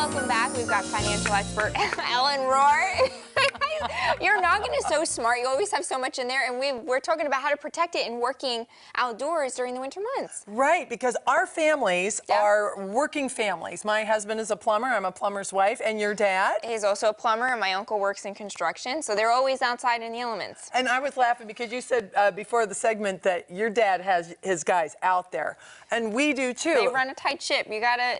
welcome back. We've got financial expert Ellen Rohr. Your noggin is so smart. You always have so much in there, and we're talking about how to protect it in working outdoors during the winter months. Right, because our families are working families. My husband is a plumber. I'm a plumber's wife. And your dad? He's also a plumber, and my uncle works in construction, so they're always outside in the elements. And I was laughing because you said before the segment that your dad has his guys out there, and we do too. They run a tight ship. You gotta,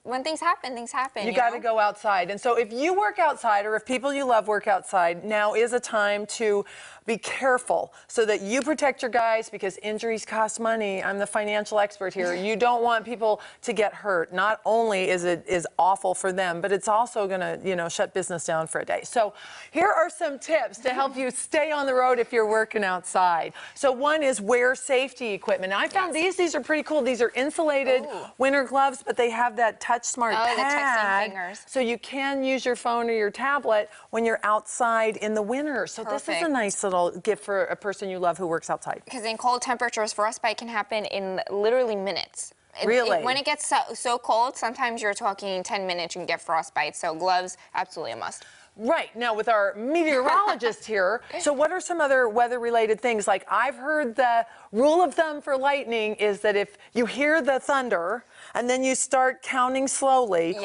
when things happen, things happen. You gotta go outside. And so if you work outside, or if people you love work outside, now is a time to be careful so that you protect your guys, because injuries cost money. I'm the financial expert here. You don't want people to get hurt. Not only is it awful for them, but it's also gonna, shut business down for a day. So here are some tips to help you stay on the road if you're working outside. So one is wear safety equipment. I found these are pretty cool. These are insulated winter gloves, but they have that touch smart pad. The texting fingers. So you can use your phone or your tablet when you're outside in the winter. So this is a nice little gift for a person you love who works outside. Because in cold temperatures, frostbite can happen in literally minutes. Really? When it gets so cold, sometimes you're talking 10 minutes, you can get frostbite. So gloves, absolutely a must. Right. Now, with our meteorologist here, so what are some other weather-related things? Like, I've heard the rule of thumb for lightning is that if you hear the thunder and then you start counting slowly,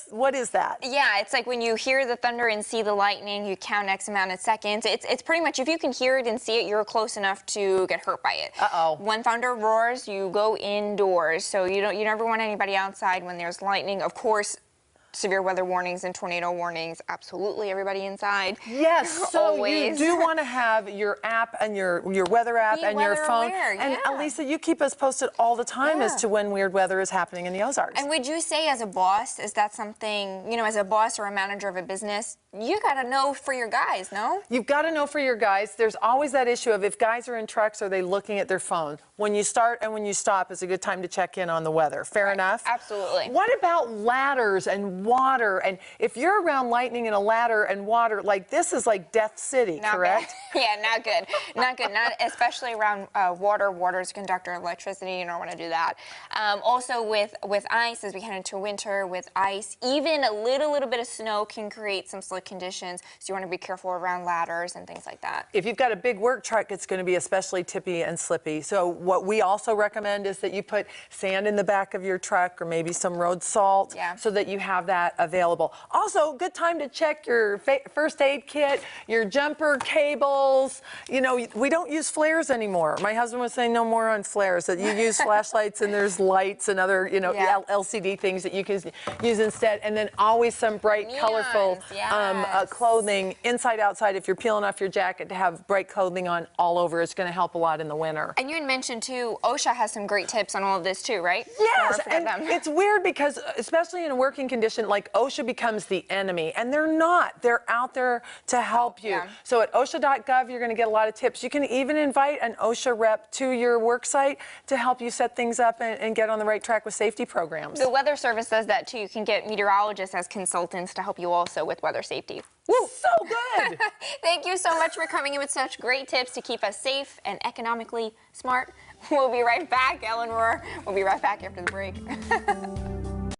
what is that? Yeah, it's like when you hear the thunder and see the lightning, you count X amount of seconds. It's pretty much, if you can hear it and see it, you're close enough to get hurt by it. When thunder roars, you go indoors. So you never want anybody outside when there's lightning. Of course, severe weather warnings and tornado warnings, absolutely everybody inside. Yes, so you do want to have your app and your weather app and your phone. And Elisa, you keep us posted all the time as to when weird weather is happening in the Ozarks. And would you say, as a boss, is that something, as a boss or a manager of a business, you got to know for your guys, no? You've got to know for your guys. There's always that issue of if guys are in trucks, are they looking at their phone? When you start and when you stop is a good time to check in on the weather. Fair enough? Absolutely. What about ladders and water? And if you're around lightning and a ladder and water, like this is like Death City, correct? Yeah, not good. Not good. Not especially around water. Water is a conductor of electricity. You don't want to do that. Also with ice, as we head into winter, with ice, even a little bit of snow can create some slick conditions. So you want to be careful around ladders and things like that. If you've got a big work truck, it's going to be especially tippy and slippy. So what we also recommend is that you put sand in the back of your truck, or maybe some road salt, so that you have that available. Also, good time to check your first aid kit, your jumper cables. We don't use flares anymore. My husband was saying no more on flares, that you use flashlights and there's lights and other, LCD things that you can use instead. And then always some bright, colorful clothing, inside, outside. If you're peeling off your jacket, to have bright clothing on all over. It's going to help a lot in the winter. And you had mentioned, too, OSHA has some great tips on all of this, too, right? Yes, and it's weird because, especially in a working condition, like OSHA becomes the enemy, and they're not. They're out there to help you. So at OSHA.gov, you're going to get a lot of tips. You can even invite an OSHA rep to your work site to help you set things up and get on the right track with safety programs. The Weather Service does that, too. You can get meteorologists as consultants to help you also with weather safety. Woo! So good! Thank you so much for coming in with such great tips to keep us safe and economically smart. We'll be right back. Ellen Rohr. We'll be right back after the break.